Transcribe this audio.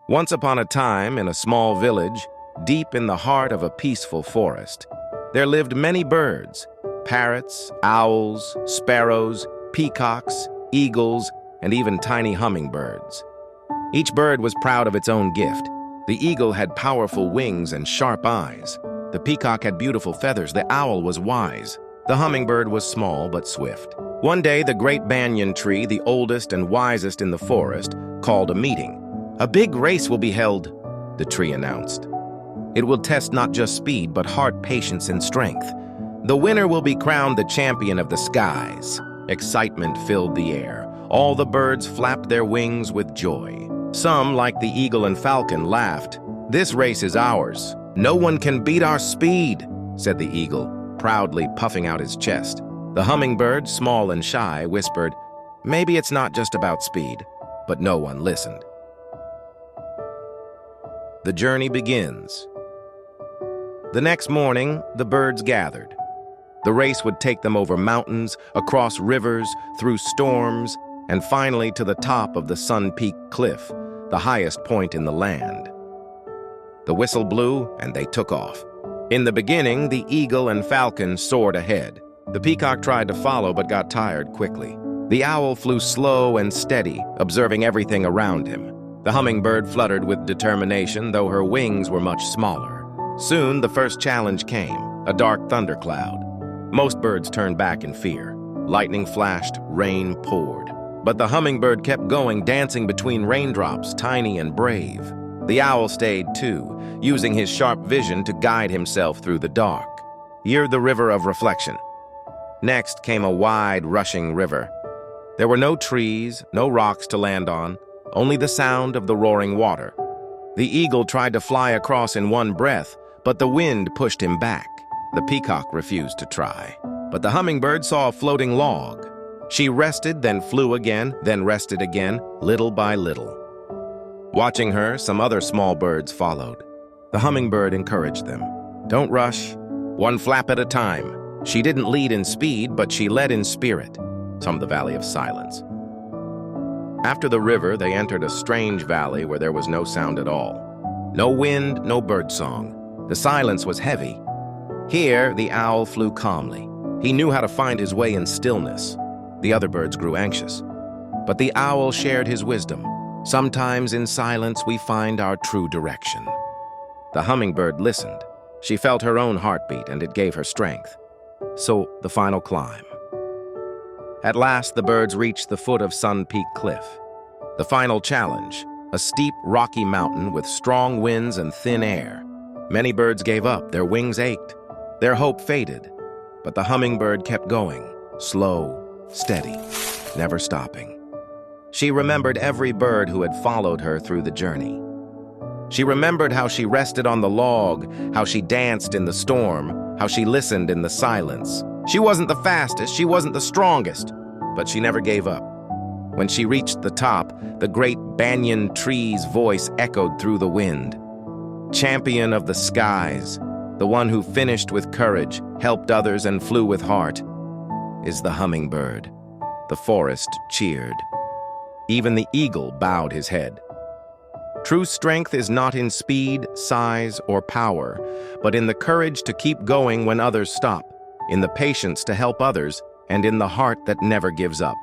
Once upon a time, in a small village, deep in the heart of a peaceful forest, there lived many birds: parrots, owls, sparrows, peacocks, eagles, and even tiny hummingbirds. Each bird was proud of its own gift. The eagle had powerful wings and sharp eyes. The peacock had beautiful feathers. The owl was wise. The hummingbird was small but swift. One day, the great banyan tree, the oldest and wisest in the forest, called a meeting. "A big race will be held," the tree announced. "It will test not just speed, but heart, patience, and strength. The winner will be crowned the champion of the skies." Excitement filled the air. All the birds flapped their wings with joy. Some, like the eagle and falcon, laughed. "This race is ours. No one can beat our speed," said the eagle, proudly puffing out his chest. The hummingbird, small and shy, whispered, "Maybe it's not just about speed," but no one listened. The journey begins. The next morning, the birds gathered. The race would take them over mountains, across rivers, through storms, and finally to the top of the Sun-Peaked Cliff, the highest point in the land. The whistle blew, and they took off. In the beginning, the eagle and falcon soared ahead. The peacock tried to follow but got tired quickly. The owl flew slow and steady, observing everything around him. The hummingbird fluttered with determination, though her wings were much smaller. Soon, the first challenge came, a dark thundercloud. Most birds turned back in fear. Lightning flashed, rain poured. But the hummingbird kept going, dancing between raindrops, tiny and brave. The owl stayed too, using his sharp vision to guide himself through the dark. Near the river of reflection. Next came a wide, rushing river. There were no trees, no rocks to land on, only the sound of the roaring water. The eagle tried to fly across in one breath, but the wind pushed him back. The peacock refused to try. But the hummingbird saw a floating log. She rested, then flew again, then rested again, little by little. Watching her, some other small birds followed. The hummingbird encouraged them. "Don't rush, one flap at a time." She didn't lead in speed, but she led in spirit. Some the Valley of Silence. After the river, they entered a strange valley where there was no sound at all. No wind, no birdsong. The silence was heavy. Here, the owl flew calmly. He knew how to find his way in stillness. The other birds grew anxious. But the owl shared his wisdom. Sometimes in silence we find our true direction. The hummingbird listened. She felt her own heartbeat, and it gave her strength. So, the final climb. At last, the birds reached the foot of Sun-Peaked Cliff. The final challenge, a steep, rocky mountain with strong winds and thin air. Many birds gave up, their wings ached. Their hope faded, but the hummingbird kept going, slow, steady, never stopping. She remembered every bird who had followed her through the journey. She remembered how she rested on the log, how she danced in the storm, how she listened in the silence. She wasn't the fastest, she wasn't the strongest, but she never gave up. When she reached the top, the great banyan tree's voice echoed through the wind. Champion of the skies, the one who finished with courage, helped others, and flew with heart, is the hummingbird. The forest cheered. Even the eagle bowed his head. True strength is not in speed, size, or power, but in the courage to keep going when others stop, in the patience to help others, and in the heart that never gives up.